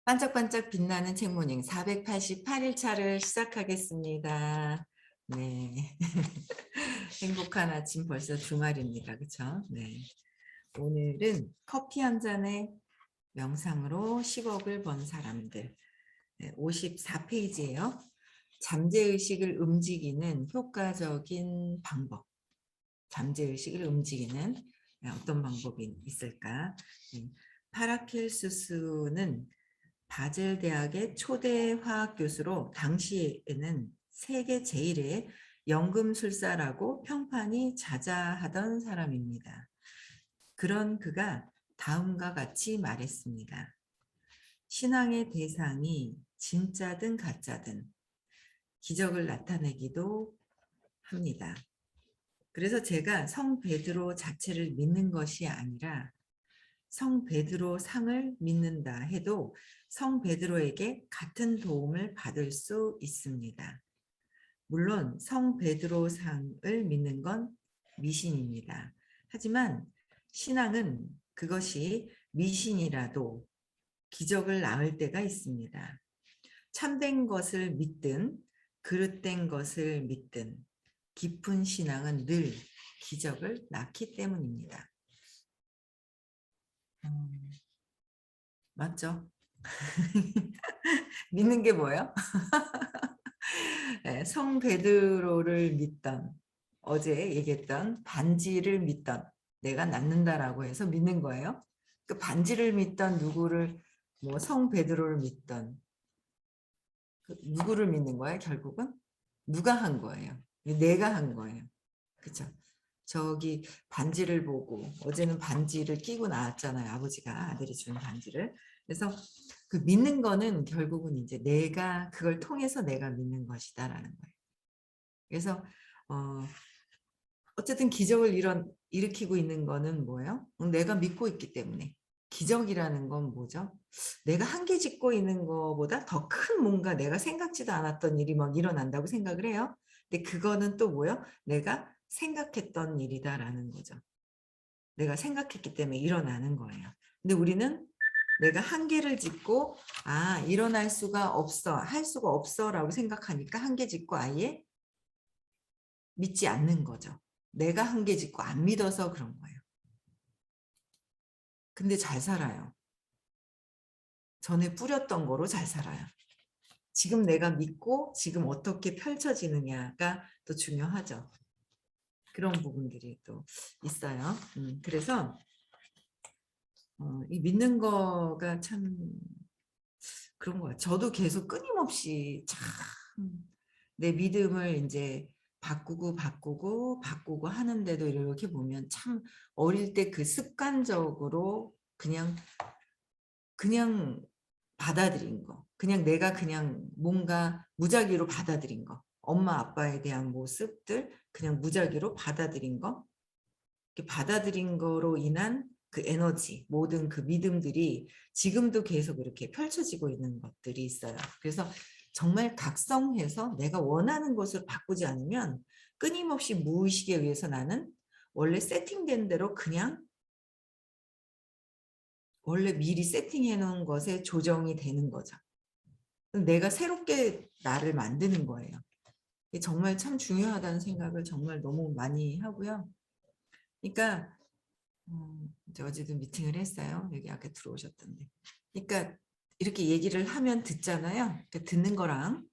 반짝반짝 빛나는 책모닝 488일 차를 시작하겠습니다. 네. 행복한 아침 벌써 주말입니다. 그쵸? 네. 오늘은 커피 한 잔의 명상으로 10억을 번 사람들. 네, 54페이지예요. 잠재의식을 움직이는 효과적인 방법. 잠재의식을 움직이는 어떤 방법이 있을까? 파라켈수스는 바젤 대학의 초대 화학 교수로 당시에는 세계 제일의 연금술사라고 평판이 자자하던 사람입니다. 그런 그가 다음과 같이 말했습니다. 신앙의 대상이 진짜든 가짜든 기적을 나타내기도 합니다. 그래서 제가 성 베드로 자체를 믿는 것이 아니라 성 베드로 상을 믿는다 해도 성 베드로에게 같은 도움을 받을 수 있습니다. 물론 성 베드로 상을 믿는 건 미신입니다. 하지만 신앙은 그것이 미신이라도 기적을 낳을 때가 있습니다. 참된 것을 믿든 그릇된 것을 믿든 깊은 신앙은 늘 기적을 낳기 때문입니다. 맞죠? 믿는 게 뭐예요? 네, 성 베드로를 믿던, 어제 얘기했던 반지를 믿던, 내가 낫는다라고 해서 믿는 거예요. 그 반지를 믿던 누구를, 뭐 성 베드로를 믿던 누구를 믿는 거예요? 결국은 누가 한 거예요? 내가 한 거예요. 그렇죠? 저기 반지를 보고 어제는 반지를 끼고 나왔잖아요. 아버지가 아들이 준 반지를. 그래서 그 믿는 거는 결국은 이제 내가 그걸 통해서 내가 믿는 것이다라는 거예요. 그래서 어쨌든 기적을 일으키고 있는 거는 뭐예요? 내가 믿고 있기 때문에. 기적이라는 건 뭐죠? 내가 한계 짓고 있는 것보다 더 큰 뭔가 내가 생각지도 않았던 일이 막 일어난다고 생각을 해요. 근데 그거는 또 뭐예요? 내가 생각했던 일이다라는 거죠. 내가 생각했기 때문에 일어나는 거예요. 근데 우리는 내가 한계를 짓고 일어날 수가 없어, 할 수가 없어라고 생각하니까 한계 짓고 아예 믿지 않는 거죠. 내가 한계 짓고 안 믿어서 그런 거예요. 근데 잘 살아요. 전에 뿌렸던 거로 잘 살아요. 지금 내가 믿고 지금 어떻게 펼쳐지느냐가 또 중요하죠. 그런 부분들이 또 있어요. 그래서 이 믿는 거가 참 그런 거 같아요. 저도 계속 끊임없이 참 내 믿음을 이제 바꾸고 하는데도 이렇게 보면 참 어릴 때 그 습관적으로 그냥 받아들인 거. 그냥 내가 그냥 뭔가 무작위로 받아들인 거. 엄마 아빠에 대한 모습들 그냥 무작위로 받아들인 거. 이렇게 받아들인 거로 인한 그 에너지, 모든 그 믿음들이 지금도 계속 이렇게 펼쳐지고 있는 것들이 있어요. 그래서 정말 각성해서 내가 원하는 것을 바꾸지 않으면 끊임없이 무의식에 의해서 나는 원래 세팅된 대로 그냥 원래 미리 세팅해 놓은 것에 조정이 되는 거죠. 내가 새롭게 나를 만드는 거예요. 이게 정말 참 중요하다는 생각을 정말 너무 많이 하고요. 그러니까 이제 어제도 미팅을 했어요. 여기 아까 들어오셨던데. 그러니까 이렇게 얘기를 하면 듣잖아요. 그러니까 듣는 거랑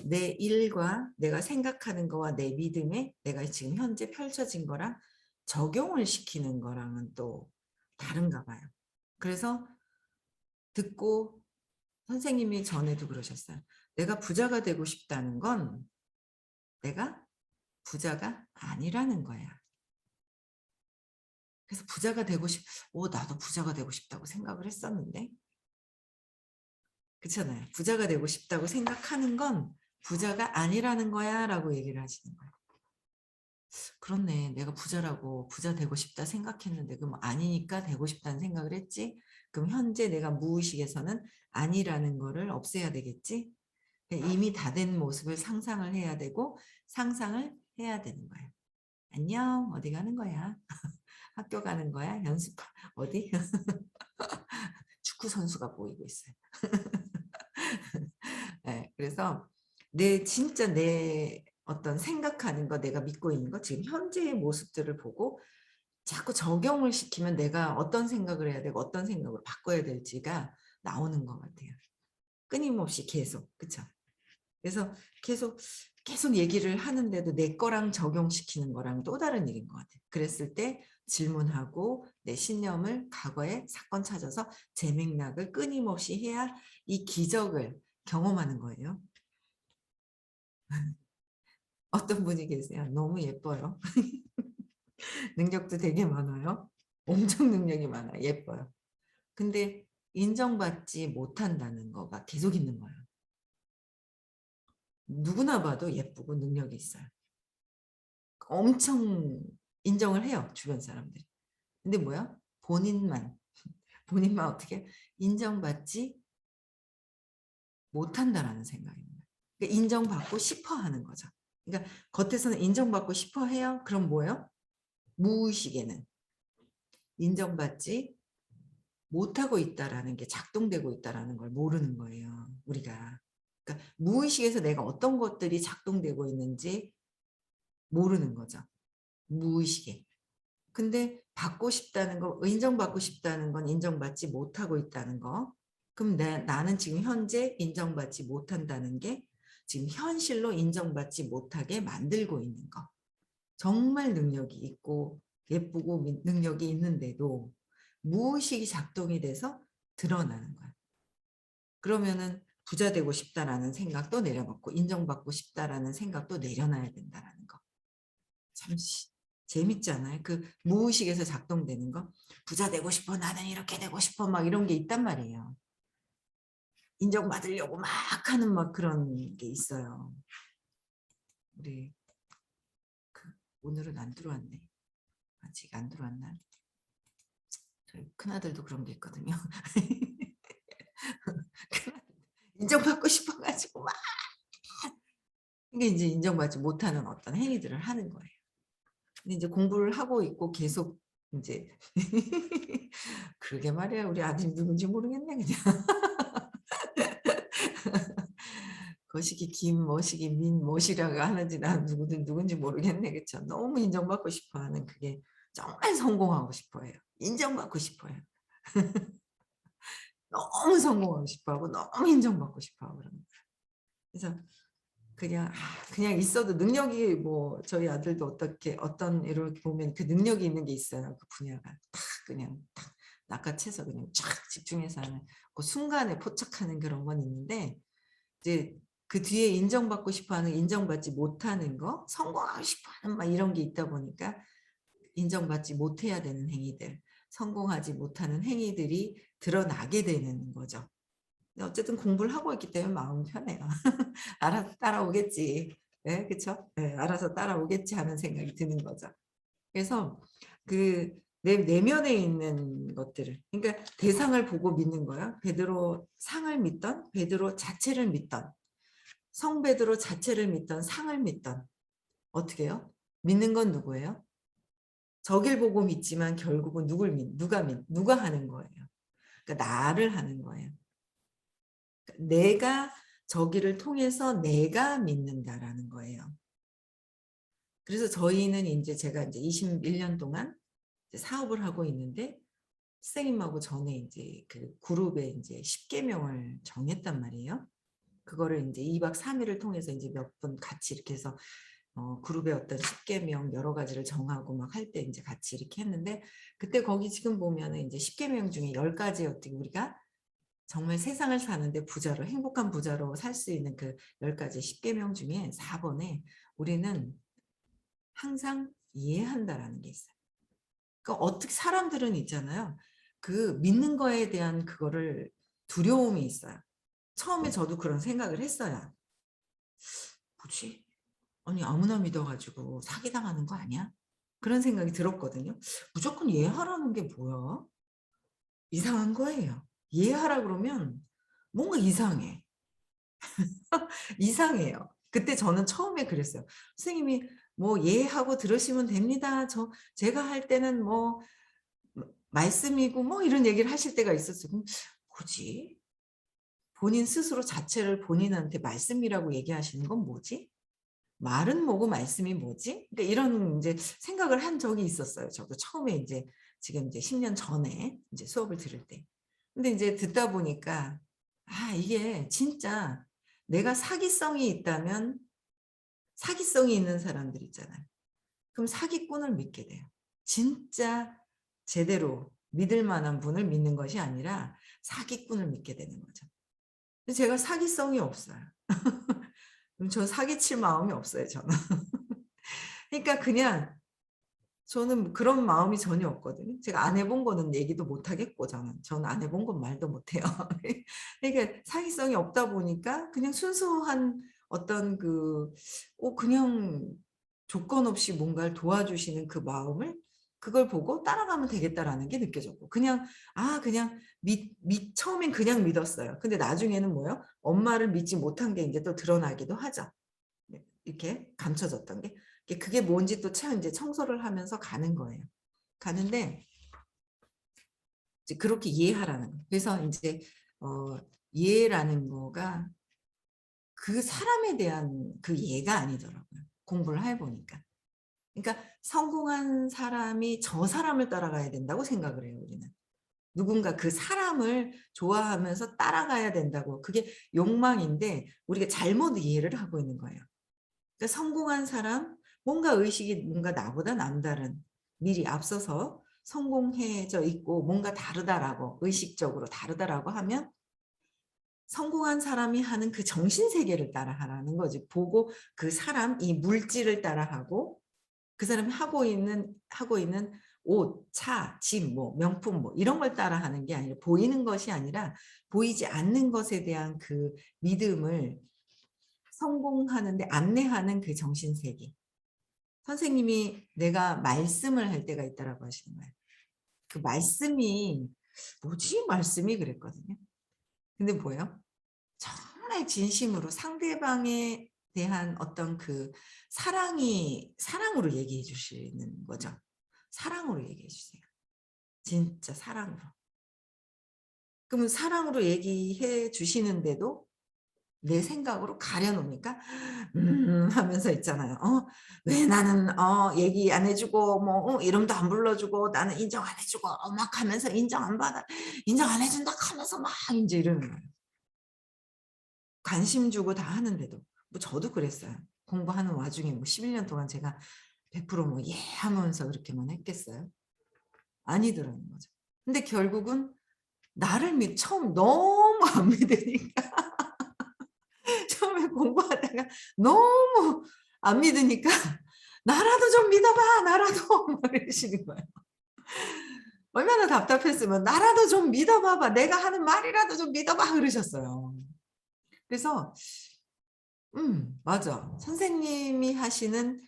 내 일과 내가 생각하는 거와 내 믿음에 내가 지금 현재 펼쳐진 거랑 적용을 시키는 거랑은 또 다른가 봐요. 그래서 듣고 선생님이 전에도 그러셨어요. 내가 부자가 되고 싶다는 건 내가 부자가 아니라는 거야. 그래서 부자가 되고 나도 부자가 되고 싶다고 생각을 했었는데. 그렇잖아요. 부자가 되고 싶다고 생각하는 건 부자가 아니라는 거야 라고 얘기를 하시는 거예요. 그렇네. 내가 부자 되고 싶다 생각했는데 그럼 아니니까 되고 싶다는 생각을 했지. 그럼 현재 내가 무의식에서는 아니라는 거를 없애야 되겠지. 이미 다 된 모습을 상상을 해야 되고 상상을 해야 되는 거예요. 안녕, 어디 가는 거야? 학교 가는 거야? 연습 어디? 축구 선수가 보이고 있어요. 예. 그래서 진짜 내 어떤 생각하는 거, 내가 믿고 있는 거, 지금 현재의 모습들을 보고 자꾸 적용을 시키면 내가 어떤 생각을 해야 되고 어떤 생각으로 바꿔야 될지가 나오는 것 같아요. 끊임없이 계속. 그쵸? 그래서 계속, 계속 얘기를 하는데도 내 거랑 적용시키는 거랑 또 다른 일인 것 같아요. 그랬을 때 질문하고 내 신념을, 과거의 사건 찾아서 제 맥락을 끊임없이 해야 이 기적을 경험하는 거예요. 어떤 분이 계세요? 너무 예뻐요. 능력도 되게 많아요. 엄청 능력이 많아요. 예뻐요. 근데 인정받지 못한다는 거가 계속 있는 거예요. 누구나 봐도 예쁘고 능력이 있어요. 엄청 인정을 해요. 주변 사람들이. 근데 뭐야? 본인만 어떻게 인정받지 못한다라는 생각입니다. 그러니까 인정받고 싶어 하는 거죠. 그러니까 겉에서는 인정받고 싶어 해요. 그럼 뭐예요? 무의식에는 인정받지 못하고 있다라는 게 작동되고 있다라는 걸 모르는 거예요. 우리가. 그러니까 무의식에서 내가 어떤 것들이 작동되고 있는지 모르는 거죠. 무의식에. 근데 받고 싶다는 거, 인정받고 싶다는 건 인정받지 못하고 있다는 거. 그럼 나는 지금 현재 인정받지 못한다는 게 지금 현실로 인정받지 못하게 만들고 있는 거. 정말 능력이 있고 예쁘고 능력이 있는데도 무의식이 작동이 돼서 드러나는 거야. 그러면은 부자 되고 싶다라는 생각도 내려놓고 인정받고 싶다라는 생각도 내려놔야 된다라는 거. 참 재밌지 않아요? 그 무의식에서 작동되는 거. 부자 되고 싶어, 나는 이렇게 되고 싶어, 막 이런 게 있단 말이에요. 인정받으려고 막 하는 막 그런 게 있어요. 우리 오늘은 안 들어왔네. 아직 안 들어왔나? 저희 큰아들도 그런 게 있거든요. 인정받고 싶어가지고 막 이게 이제 인정받지 못하는 어떤 행위들을 하는 거예요. 근데 이제 공부를 하고 있고 계속 이제 그러게 말이야. 우리 아들이 누군지 모르겠네 그냥. 거시기 김 머시기 민 머시라고 하는지 난 누군지 모르겠네. 그쵸? 너무 인정받고 싶어하는 그게 정말 성공하고 싶어해요. 인정받고 싶어요. 너무 성공하고 싶어하고 너무 인정받고 싶어하고 그런 거예요. 그래서 그냥 있어도 능력이 뭐 저희 아들도 어떻게 어떤 애를 보면 그 능력이 있는 게 있어요. 그 분야가 딱 그냥 딱 낚아채서 그냥 쫙 집중해서 하는 그 순간에 포착하는 그런 건 있는데 이제 그 뒤에 인정받고 싶어하는 인정받지 못하는 거 성공하고 싶어하는 막 이런 게 있다 보니까 인정받지 못해야 되는 행위들 성공하지 못하는 행위들이 드러나게 되는 거죠. 어쨌든 공부를 하고 있기 때문에 마음 편해요. 알아서 따라오겠지. 네, 그렇죠? 네, 알아서 따라오겠지 하는 생각이 드는 거죠. 그래서 그 내면에 있는 것들을 그러니까 대상을 보고 믿는 거야. 베드로 상을 믿던 베드로 자체를 믿던 성 베드로 자체를 믿던 상을 믿던 어떻게 해요? 믿는 건 누구예요? 저길 보고 믿지만 결국은 누가 하는 거예요. 그러니까 나를 하는 거예요. 내가 저기를 통해서 내가 믿는다라는 거예요. 그래서 저희는 이제 제가 이제 21년 동안 이제 사업을 하고 있는데 선생님하고 전에 이제 그 그룹에 이제 10계명을 정했단 말이에요. 그거를 이제 2박 3일을 통해서 이제 몇 분 같이 이렇게 해서 그룹의 어떤 10계명 여러 가지를 정하고 막 할 때 이제 같이 이렇게 했는데 그때 거기 지금 보면은 이제 10계명 중에 10가지 어떻게 우리가 정말 세상을 사는데 부자로 행복한 부자로 살 수 있는 그 10가지 10계명 중에 4번에 우리는 항상 이해한다라는 게 있어요. 그러니까 어떻게 사람들은 있잖아요. 그 믿는 거에 대한 그거를 두려움이 있어요. 처음에 저도 그런 생각을 했어요. 뭐지? 아니 아무나 믿어가지고 사기당하는 거 아니야? 그런 생각이 들었거든요. 무조건 이해하라는 게 뭐야? 이상한 거예요. 이해하라 그러면 뭔가 이상해. 이상해요. 그때 저는 처음에 그랬어요. 선생님이 뭐 이해하고 들으시면 됩니다. 제가 할 때는 뭐 말씀이고 뭐 이런 얘기를 하실 때가 있었어요. 그럼 뭐지? 본인 스스로 자체를 본인한테 말씀이라고 얘기하시는 건 뭐지? 말은 뭐고 말씀이 뭐지? 그러니까 이런 이제 생각을 한 적이 있었어요. 저도 처음에 이제 지금 이제 10년 전에 이제 수업을 들을 때. 근데 이제 듣다 보니까 이게 진짜 내가 사기성이 있다면 사기성이 있는 사람들 있잖아요. 그럼 사기꾼을 믿게 돼요. 진짜 제대로 믿을 만한 분을 믿는 것이 아니라 사기꾼을 믿게 되는 거죠. 근데 제가 사기성이 없어요. 저 사기칠 마음이 없어요, 저는. 그러니까 그냥 저는 그런 마음이 전혀 없거든요. 제가 안 해본 거는 얘기도 못 하겠고 저는 안 해본 건 말도 못 해요. 그러니까 사기성이 없다 보니까 그냥 순수한 어떤 그냥 조건 없이 뭔가를 도와주시는 그 마음을 그걸 보고 따라가면 되겠다라는 게 느껴졌고 그냥 처음엔 그냥 믿었어요. 근데 나중에는 뭐예요? 엄마를 믿지 못한 게 이제 또 드러나기도 하죠. 네, 이렇게 감춰졌던 게 그게 뭔지 또 참 이제 청소를 하면서 가는 거예요. 가는데 이제 그렇게 이해하라는 거예요. 그래서 이제 이해라는 거가 그 사람에 대한 그 이해가 아니더라고요. 공부를 해보니까. 그러니까 성공한 사람이 저 사람을 따라가야 된다고 생각을 해요, 우리는. 누군가 그 사람을 좋아하면서 따라가야 된다고. 그게 욕망인데 우리가 잘못 이해를 하고 있는 거예요. 그러니까 성공한 사람, 뭔가 의식이 뭔가 나보다 남다른, 미리 앞서서 성공해져 있고 뭔가 다르다라고, 의식적으로 다르다라고 하면 성공한 사람이 하는 그 정신세계를 따라하라는 거지. 보고 그 사람, 이 물질을 따라하고 그 사람이 하고 있는 옷, 차, 집, 뭐 명품 뭐 이런 걸 따라하는 게 아니라 보이는 것이 아니라 보이지 않는 것에 대한 그 믿음을 성공하는데 안내하는 그 정신세계. 선생님이 내가 말씀을 할 때가 있다라고 하시는 거예요. 그 말씀이 뭐지? 말씀이 그랬거든요. 근데 뭐예요? 정말 진심으로 상대방에 대한 어떤 그 사랑으로 얘기해 주시는 거죠. 사랑으로 얘기해 주세요. 진짜 사랑으로. 그러면 사랑으로 얘기해 주시는데도 내 생각으로 가려놓으니까 하면서 있잖아요. 왜 나는 얘기 안 해주고 뭐 이름도 안 불러주고 나는 인정 안 해주고 막 하면서 인정 안 해준다 하면서 막 이제 이러는 거예요. 관심 주고 다 하는데도 뭐 저도 그랬어요. 공부하는 와중에 뭐 11년 동안 제가 100%뭐 예 하면서 그렇게만 했겠어요. 아니더라는 거죠. 근데 결국은 처음 너무 안 믿으니까 처음에 공부하다가 너무 안 믿으니까 나라도 좀 믿어봐 나라도 막 이러시는 거예요. 얼마나 답답했으면 나라도 좀 믿어봐봐 내가 하는 말이라도 좀 믿어봐 그러셨어요. 그래서 맞아. 선생님이 하시는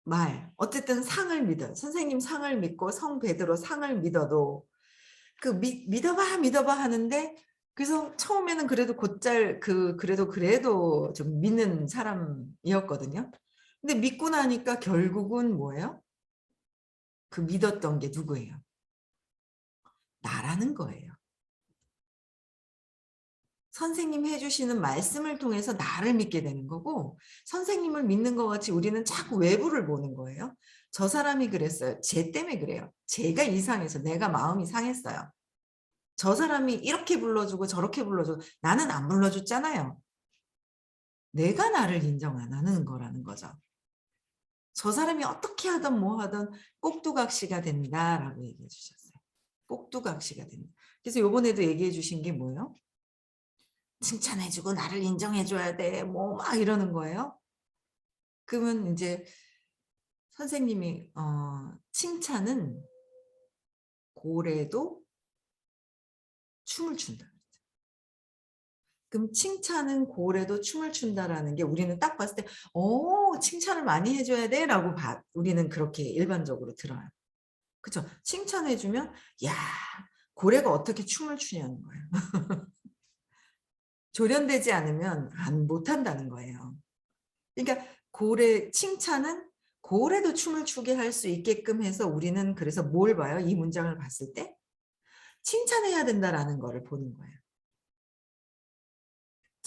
말 어쨌든 상을 믿어요. 선생님 상을 믿고 성 베드로 상을 믿어도 그 믿어봐 하는데 그래서 처음에는 그래도 곧잘 그래도 좀 믿는 사람이었거든요. 근데 믿고 나니까 결국은 뭐예요? 그 믿었던 게 누구예요? 나라는 거예요. 선생님 해주시는 말씀을 통해서 나를 믿게 되는 거고 선생님을 믿는 것 같이 우리는 자꾸 외부를 보는 거예요. 저 사람이 그랬어요. 쟤 때문에 그래요. 제가 이상해서 내가 마음이 상했어요. 저 사람이 이렇게 불러주고 저렇게 불러주고 나는 안 불러줬잖아요. 내가 나를 인정 안 하는 거라는 거죠. 저 사람이 어떻게 하든 뭐 하든 꼭두각시가 된다라고 얘기해 주셨어요. 꼭두각시가 된다. 그래서 요번에도 얘기해 주신 게 뭐예요? 칭찬해 주고 나를 인정해 줘야 돼. 뭐 막 이러는 거예요. 그러면 이제 선생님이 칭찬은 고래도 춤을 춘다. 그럼 칭찬은 고래도 춤을 춘다라는 게 우리는 딱 봤을 때 칭찬을 많이 해줘야 돼라고 우리는 그렇게 일반적으로 들어요. 그렇죠? 칭찬해주면 야 고래가 어떻게 춤을 추냐는 거예요. 조련되지 않으면 못한다는 거예요. 그러니까 칭찬은 고래도 춤을 추게 할 수 있게끔 해서 우리는 그래서 뭘 봐요? 이 문장을 봤을 때 칭찬해야 된다라는 거를 보는 거예요.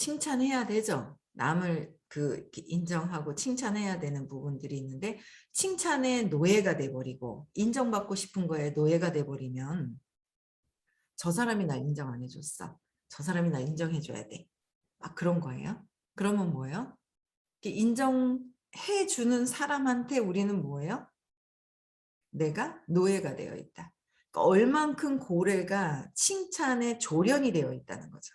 칭찬해야 되죠. 남을 이렇게 인정하고 칭찬해야 되는 부분들이 있는데 칭찬의 노예가 돼버리고 인정받고 싶은 거에 노예가 돼버리면 저 사람이 날 인정 안 해줬어. 저 사람이 날 인정해줘야 돼. 막 그런 거예요. 그러면 뭐예요? 인정해 주는 사람한테 우리는 뭐예요? 내가 노예가 되어 있다. 그러니까 얼만큼 고래가 칭찬에 조련이 되어 있다는 거죠.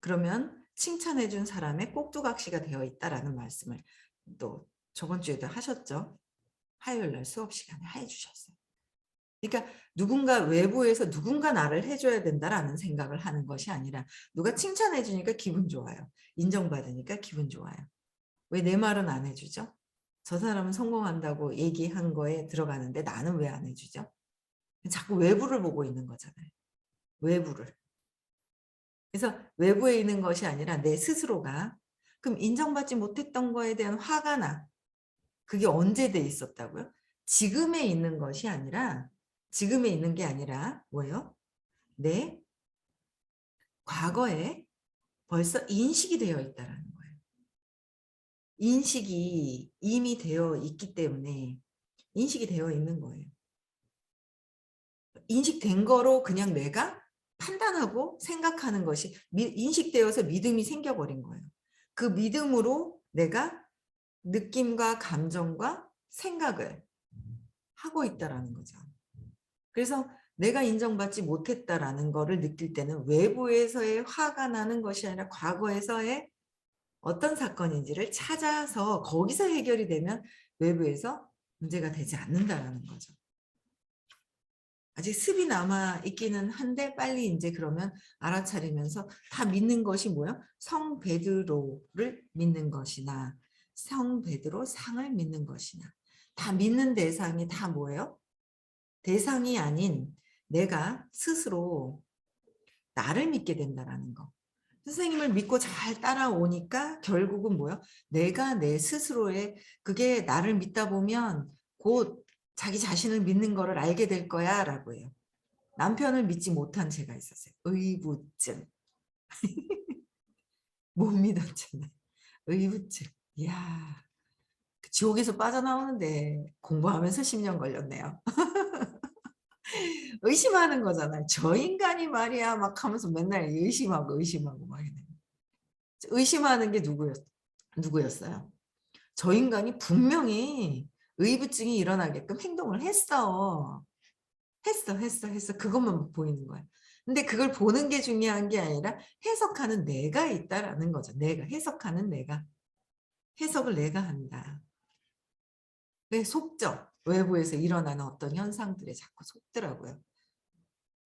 그러면 칭찬해 준 사람의 꼭두각시가 되어 있다라는 말씀을 또 저번 주에도 하셨죠. 화요일 날 수업 시간에 해주셨어요. 그러니까 누군가 외부에서 누군가 나를 해줘야 된다라는 생각을 하는 것이 아니라 누가 칭찬해 주니까 기분 좋아요. 인정받으니까 기분 좋아요. 왜 내 말은 안 해주죠? 저 사람은 성공한다고 얘기한 거에 들어가는데 나는 왜 안 해주죠? 자꾸 외부를 보고 있는 거잖아요. 외부를. 그래서 외부에 있는 것이 아니라 내 스스로가 그럼 인정받지 못했던 거에 대한 화가 나. 그게 언제 돼 있었다고요? 지금에 있는 것이 아니라 지금에 있는 게 아니라 뭐예요? 내 과거에 벌써 인식이 되어 있다라는 거예요. 인식이 이미 되어 있기 때문에 인식이 되어 있는 거예요. 인식된 거로 그냥 내가 판단하고 생각하는 것이 인식되어서 믿음이 생겨버린 거예요. 그 믿음으로 내가 느낌과 감정과 생각을 하고 있다라는 거죠. 그래서 내가 인정받지 못했다라는 거를 느낄 때는 외부에서의 화가 나는 것이 아니라 과거에서의 어떤 사건인지를 찾아서 거기서 해결이 되면 외부에서 문제가 되지 않는다라는 거죠. 아직 습이 남아 있기는 한데 빨리 이제 그러면 알아차리면서 다 믿는 것이 뭐야? 성 베드로를 믿는 것이나 성 베드로 상을 믿는 것이나 다 믿는 대상이 다 뭐예요? 대상이 아닌 내가 스스로 나를 믿게 된다라는 거. 선생님을 믿고 잘 따라오니까 결국은 뭐야? 내가 내 스스로의 그게 나를 믿다 보면 곧 자기 자신을 믿는 거를 알게 될 거야 라고 해요. 남편을 믿지 못한 제가 있었어요. 의부증. 못 믿었잖아요. 의부증. 이야, 지옥에서 빠져나오는데 공부하면서 10년 걸렸네요. 의심하는 거잖아요. 저 인간이 말이야 막 하면서 맨날 의심하고 막 이래. 의심하는 게 누구였어요? 저 인간이 분명히 의부증이 일어나게끔 행동을 했어. 그것만 보이는 거야. 근데 그걸 보는 게 중요한 게 아니라 해석하는 내가 있다라는 거죠. 내가 해석하는 내가. 해석을 내가 한다. 왜 속죠? 외부에서 일어나는 어떤 현상들에 자꾸 속더라고요.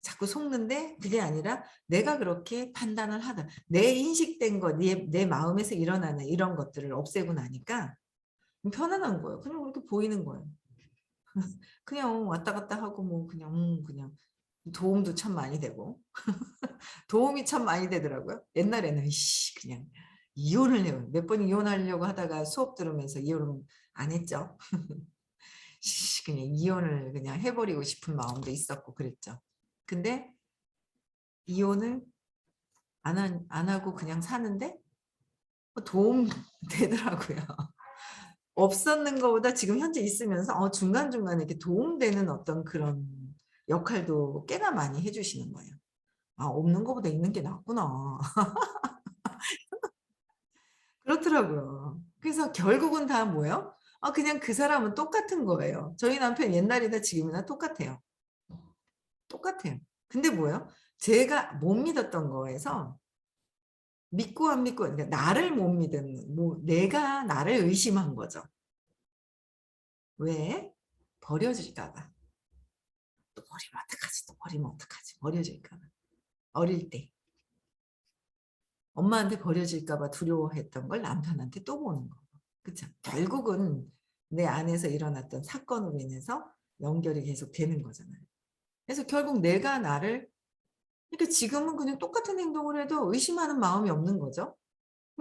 자꾸 속는데 그게 아니라 내가 그렇게 판단을 하다. 내 인식된 것, 내 마음에서 일어나는 이런 것들을 없애고 나니까 편안한 거예요. 그냥 그렇게 보이는 거예요. 그냥 왔다 갔다 하고 뭐 그냥 도움도 참 많이 되고 도움이 참 많이 되더라고요. 옛날에는 그냥 이혼을 해요. 몇 번 이혼하려고 하다가 수업 들으면서 이혼을 안 했죠. 그냥 이혼을 그냥 해버리고 싶은 마음도 있었고 그랬죠. 근데 이혼을 안 하고 그냥 사는데 도움 되더라고요. 없었는 것보다 지금 현재 있으면서 중간중간에 이렇게 도움되는 어떤 그런 역할도 꽤나 많이 해주시는 거예요. 없는 것보다 있는 게 낫구나. 그렇더라고요. 그래서 결국은 다 뭐예요? 그냥 그 사람은 똑같은 거예요. 저희 남편 옛날이나 지금이나 똑같아요. 똑같아요. 근데 뭐예요? 제가 못 믿었던 거에서 믿고 안 믿고 그러니까 나를 못 믿은 내가 나를 의심한 거죠. 왜? 버려질까 봐. 또 버리면 어떡하지? 또 버리면 어떡하지? 버려질까 봐. 어릴 때 엄마한테 버려질까 봐 두려워했던 걸 남편한테 또 보는 거. 그렇죠? 결국은 내 안에서 일어났던 사건으로 인해서 연결이 계속 되는 거잖아요. 그래서 결국 내가 나를 그러니까 지금은 그냥 똑같은 행동을 해도 의심하는 마음이 없는 거죠.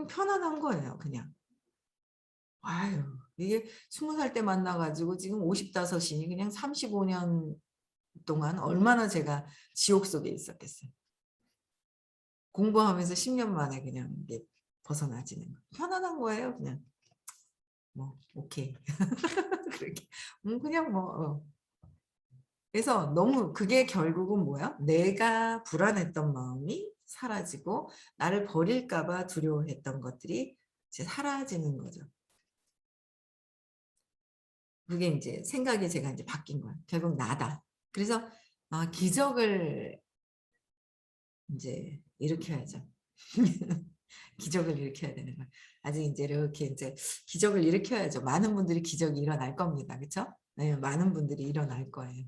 편안한 거예요, 그냥. 아유, 이게 20살 때 만나가지고 지금 55이니 그냥 35년 동안 얼마나 제가 지옥 속에 있었겠어요. 공부하면서 10년 만에 그냥 이게 벗어나지는 거. 편안한 거예요. 그냥 뭐 오케이. 그렇게 그냥 뭐 그래서 너무 그게 결국은 뭐야? 내가 불안했던 마음이 사라지고 나를 버릴까 봐 두려워했던 것들이 이제 사라지는 거죠. 그게 이제 생각이 제가 이제 바뀐 거야. 결국 나다. 그래서 기적을 이제 일으켜야죠. 기적을 일으켜야 되는 거야. 아직 이제 이렇게 이제 기적을 일으켜야죠. 많은 분들이 기적이 일어날 겁니다. 그렇죠? 네, 많은 분들이 일어날 거예요.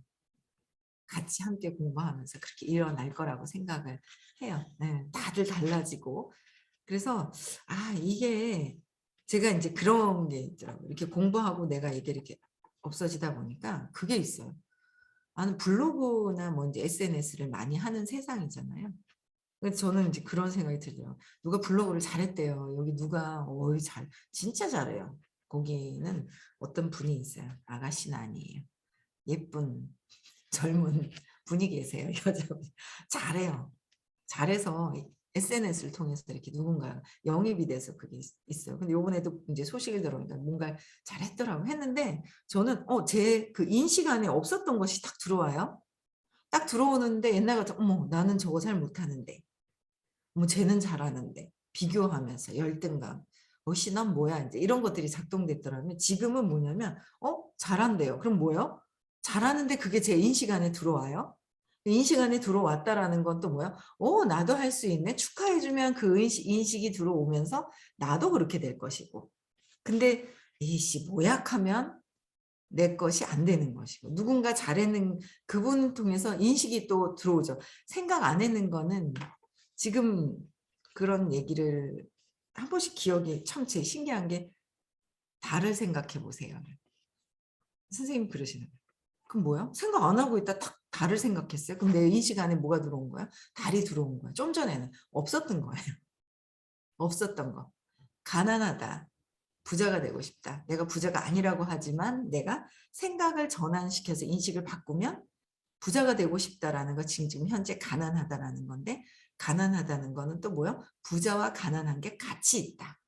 같이 함께 공부하면서 그렇게 일어날 거라고 생각을 해요. 네, 다들 달라지고. 그래서 이게 제가 이제 그런 게 있더라고요. 이렇게 공부하고 내가 이게 이렇게 없어지다 보니까 그게 있어요. 나는 블로그나 뭐 이제 SNS를 많이 하는 세상이잖아요. 그래서 저는 이제 그런 생각이 들어요. 누가 블로그를 잘했대요. 여기 누가 진짜 잘해요. 거기는 어떤 분이 있어요. 아가씨는 아니에요. 예쁜 젊은 분이 계세요. 여자분. 잘해요. 잘해서 SNS를 통해서 이렇게 누군가 영입이 돼서 그게 있어요. 근데 요번에도 이제 소식을 들어보니까 뭔가 잘했더라고 했는데 저는 제 그 인식 안에 없었던 것이 딱 들어와요. 딱 들어오는데 옛날 같으면 어머 나는 저거 잘 못하는데 뭐 쟤는 잘하는데 비교하면서 열등감 어씨 난 뭐야 이제 이런 것들이 작동됐더라면 지금은 뭐냐면 잘한대요. 그럼 뭐요? 잘하는데 그게 제 인식 안에 들어와요. 인식 안에 들어왔다라는 건 또 뭐야? 나도 할 수 있네. 축하해주면 그 인식이 들어오면서 나도 그렇게 될 것이고. 근데 이씨 모약하면 내 것이 안 되는 것이고 누군가 잘했는 그분 통해서 인식이 또 들어오죠. 생각 안 했는 거는 지금 그런 얘기를 한 번씩 기억이 참 제 신기한 게 달을 생각해 보세요. 선생님 그러시는 거예요. 그럼 뭐야? 생각 안 하고 있다 딱 달을 생각했어요. 그럼 내 인식 안에 뭐가 들어온 거야? 달이 들어온 거야. 좀 전에는 없었던 거예요. 없었던 거. 가난하다. 부자가 되고 싶다. 내가 부자가 아니라고 하지만 내가 생각을 전환시켜서 인식을 바꾸면 부자가 되고 싶다라는 거 지금 현재 가난하다라는 건데 가난하다는 거는 또 뭐요? 부자와 가난한 게 같이 있다.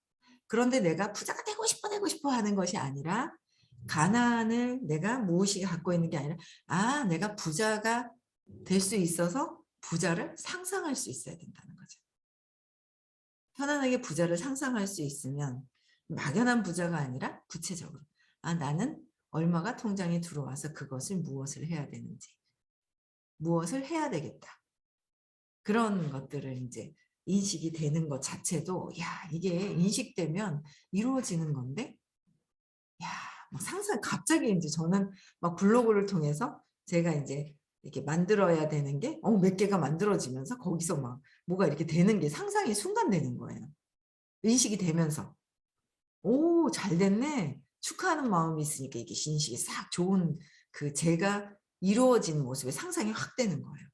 그런데 내가 부자가 되고 싶어 하는 것이 아니라 가난을 내가 무엇이 갖고 있는 게 아니라 내가 부자가 될 수 있어서 부자를 상상할 수 있어야 된다는 거죠. 편안하게 부자를 상상할 수 있으면 막연한 부자가 아니라 구체적으로 나는 얼마가 통장에 들어와서 그것을 무엇을 해야 되는지 무엇을 해야 되겠다. 그런 것들을 이제 인식이 되는 것 자체도 이게 인식되면 이루어지는 건데 막 상상 갑자기 이제 저는 막 블로그를 통해서 제가 이제 이렇게 만들어야 되는 게 몇 개가 만들어지면서 거기서 막 뭐가 이렇게 되는 게 상상이 순간 되는 거예요. 인식이 되면서 잘 됐네. 축하하는 마음이 있으니까 이게 인식이 싹 좋은 그 제가 이루어진 모습에 상상이 확 되는 거예요.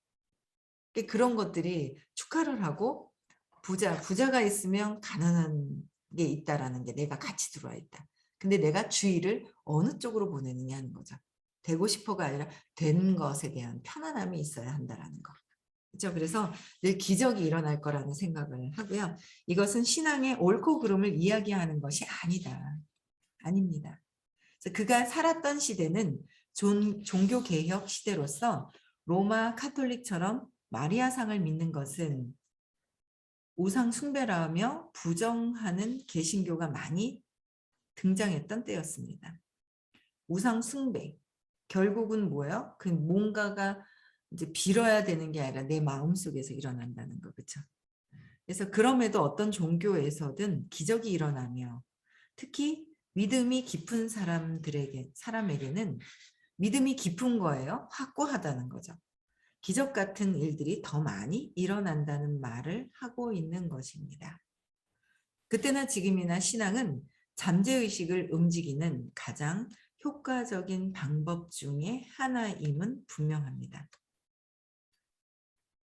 그런 것들이 축하를 하고 부자가 있으면 가난한 게 있다라는 게 내가 같이 들어와 있다. 근데 내가 주의를 어느 쪽으로 보내느냐 하는 거죠. 되고 싶어가 아니라 된 것에 대한 편안함이 있어야 한다라는 거. 그렇죠? 그래서 늘 기적이 일어날 거라는 생각을 하고요. 이것은 신앙의 옳고 그름을 이야기하는 것이 아니다. 아닙니다. 그래서 그가 살았던 시대는 종교개혁 시대로서 로마 카톨릭처럼 마리아상을 믿는 것은 우상 숭배라며 부정하는 개신교가 많이 등장했던 때였습니다. 우상 숭배. 결국은 뭐예요? 그 뭔가가 이제 빌어야 되는 게 아니라 내 마음속에서 일어난다는 거. 그렇죠? 그래서 그럼에도 어떤 종교에서든 기적이 일어나며 특히 믿음이 깊은 사람에게는 믿음이 깊은 거예요. 확고하다는 거죠. 기적 같은 일들이 더 많이 일어난다는 말을 하고 있는 것입니다. 그때나 지금이나 신앙은 잠재의식을 움직이는 가장 효과적인 방법 중에 하나임은 분명합니다.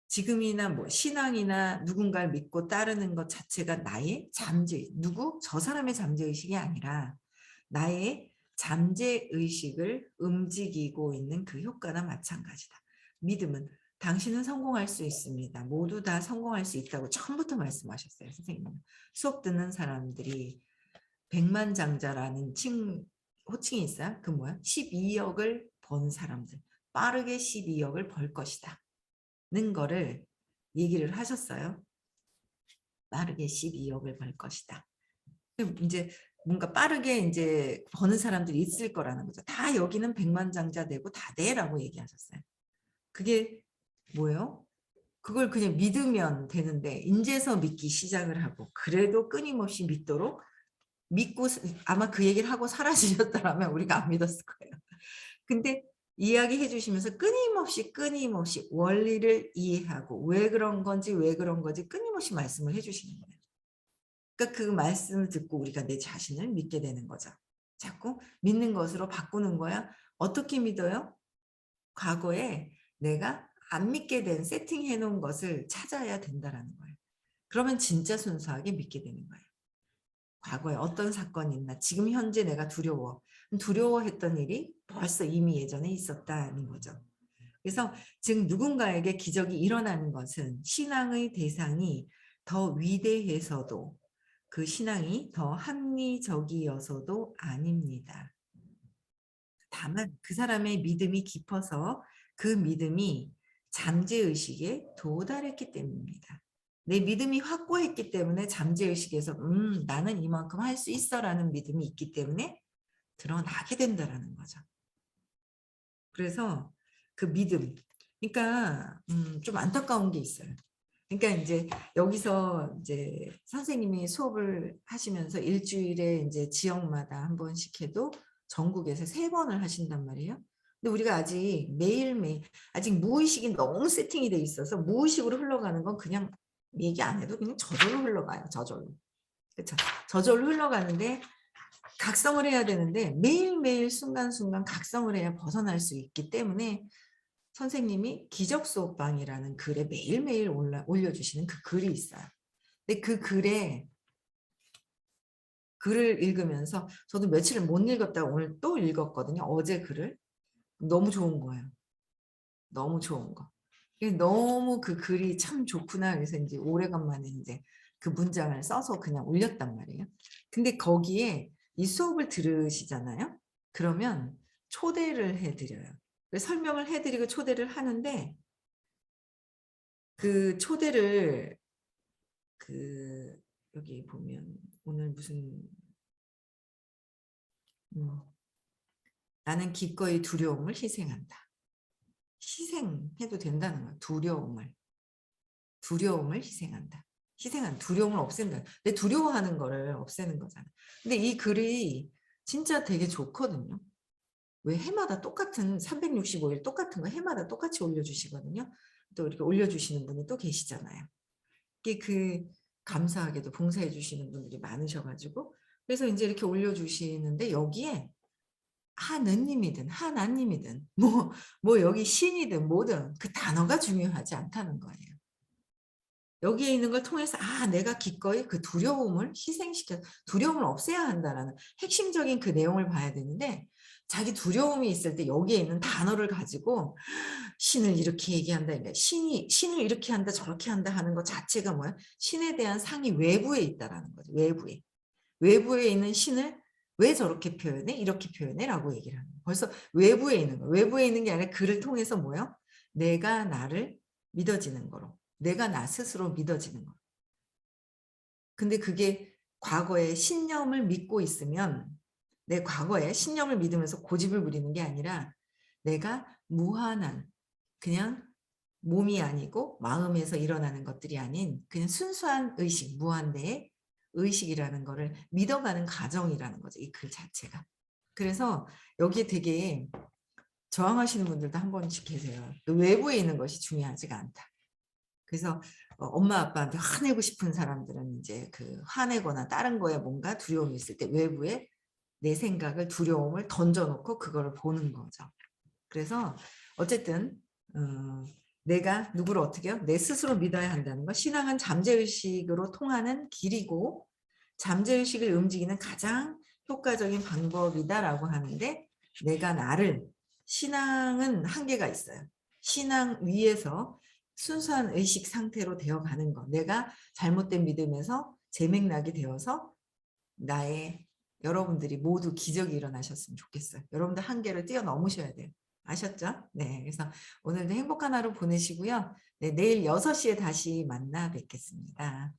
지금이나 뭐 신앙이나 누군가를 믿고 따르는 것 자체가 나의 저 사람의 잠재의식이 아니라 나의 잠재의식을 움직이고 있는 그 효과나 마찬가지다. 믿음은 당신은 성공할 수 있습니다. 모두 다 성공할 수 있다고 처음부터 말씀하셨어요. 선생님. 수업 듣는 사람들이 백만장자라는 호칭이 있어요. 그 뭐야? 12억을 번 사람들. 빠르게 12억을 벌 것이다. 는 거를 얘기를 하셨어요. 빠르게 12억을 벌 것이다. 이제 뭔가 빠르게 이제 버는 사람들이 있을 거라는 거죠. 다 여기는 백만장자 되고 다 돼라고 얘기하셨어요. 그게 뭐예요? 그걸 그냥 믿으면 되는데 인제서 믿기 시작을 하고 그래도 끊임없이 믿도록 믿고 아마 그 얘기를 하고 사라지셨더라면 우리가 안 믿었을 거예요. 근데 이야기해 주시면서 끊임없이 원리를 이해하고 왜 그런 건지 끊임없이 말씀을 해 주시는 거예요. 그러니까 그 말씀을 듣고 우리가 내 자신을 믿게 되는 거죠. 자꾸 믿는 것으로 바꾸는 거야. 어떻게 믿어요? 과거에 내가 안 믿게 된 세팅해 놓은 것을 찾아야 된다라는 거예요. 그러면 진짜 순수하게 믿게 되는 거예요. 과거에 어떤 사건이 있나 지금 현재 내가 두려워했던 일이 벌써 이미 예전에 있었다는 거죠. 그래서 즉 누군가에게 기적이 일어나는 것은 신앙의 대상이 더 위대해서도 그 신앙이 더 합리적이어서도 아닙니다. 다만 그 사람의 믿음이 깊어서 그 믿음이 잠재의식에 도달했기 때문입니다. 내 믿음이 확고했기 때문에 잠재의식에서 나는 이만큼 할 수 있어 라는 믿음이 있기 때문에 드러나게 된다는 거죠. 그래서 그 믿음, 그러니까 좀 안타까운 게 있어요. 그러니까 이제 여기서 이제 선생님이 수업을 하시면서 일주일에 이제 지역마다 한 번씩 해도 전국에서 3번을 하신단 말이에요. 근데 우리가 아직 매일매일 아직 무의식이 너무 세팅이 돼 있어서 무의식으로 흘러가는 건 그냥 얘기 안 해도 그냥 저절로 흘러가요. 저절로. 그렇죠. 저절로 흘러가는데 각성을 해야 되는데 매일매일 순간순간 각성을 해야 벗어날 수 있기 때문에 선생님이 기적수업방이라는 글에 매일매일 올려주시는 그 글이 있어요. 근데 그 글을 읽으면서 저도 며칠을 못 읽었다가 오늘 또 읽었거든요. 어제 글을. 너무 좋은 거예요. 너무 좋은 거. 너무 그 글이 참 좋구나. 그래서 이제 오래간만에 이제 그 문장을 써서 그냥 올렸단 말이에요. 근데 거기에 이 수업을 들으시잖아요. 그러면 초대를 해드려요. 설명을 해드리고 초대를 하는데 그 초대를 그 여기 보면 오늘 무슨 나는 기꺼이 두려움을 희생한다. 희생해도 된다는 거야. 두려움을 희생한다. 두려움을 없앤다. 내 두려워하는 거를 없애는 거잖아. 근데 이 글이 진짜 되게 좋거든요. 왜 해마다 똑같은 365일 똑같은 거 해마다 똑같이 올려주시거든요. 또 이렇게 올려주시는 분이 또 계시잖아요. 이게 그 감사하게도 봉사해 주시는 분들이 많으셔가지고 그래서 이제 이렇게 올려주시는데 여기에 하나님이든 뭐 여기 신이든 뭐든 그 단어가 중요하지 않다는 거예요. 여기에 있는 걸 통해서 내가 기꺼이 그 두려움을 두려움을 없애야 한다라는 핵심적인 그 내용을 봐야 되는데 자기 두려움이 있을 때 여기에 있는 단어를 가지고 신을 이렇게 얘기한다. 그러니까 신을 이렇게 한다 저렇게 한다 하는 것 자체가 뭐야? 신에 대한 상이 외부에 있다라는 거죠. 외부에 있는 신을 왜 저렇게 표현해? 이렇게 표현해? 라고 얘기를 하는 거예요. 벌써 외부에 있는 거. 외부에 있는 게 아니라 글을 통해서 뭐요? 내가 나를 믿어지는 거로. 내가 나 스스로 믿어지는 거. 근데 그게 과거에 신념을 믿고 있으면 내 과거에 신념을 믿으면서 고집을 부리는 게 아니라 내가 무한한 그냥 몸이 아니고 마음에서 일어나는 것들이 아닌 그냥 순수한 의식, 무한대의 의식이라는 거를 믿어가는 과정이라는 거죠. 이 글 자체가. 그래서 여기에 되게 저항하시는 분들도 한 번씩 계세요. 외부에 있는 것이 중요하지가 않다. 그래서 엄마 아빠한테 화내고 싶은 사람들은 이제 그 화내거나 다른 거에 뭔가 두려움이 있을 때 외부에 내 생각을 두려움을 던져놓고 그거를 보는 거죠. 그래서 어쨌든 내가 누구를 어떻게 해요? 내 스스로 믿어야 한다는 거. 신앙은 잠재의식으로 통하는 길이고 잠재의식을 움직이는 가장 효과적인 방법이다라고 하는데 내가 나를 신앙은 한계가 있어요. 신앙 위에서 순수한 의식 상태로 되어가는 것. 내가 잘못된 믿음에서 재맥락이 되어서 나의 여러분들이 모두 기적이 일어나셨으면 좋겠어요. 여러분들 한계를 뛰어넘으셔야 돼요. 아셨죠? 네. 그래서 오늘도 행복한 하루 보내시고요. 네, 내일 6시에 다시 만나 뵙겠습니다.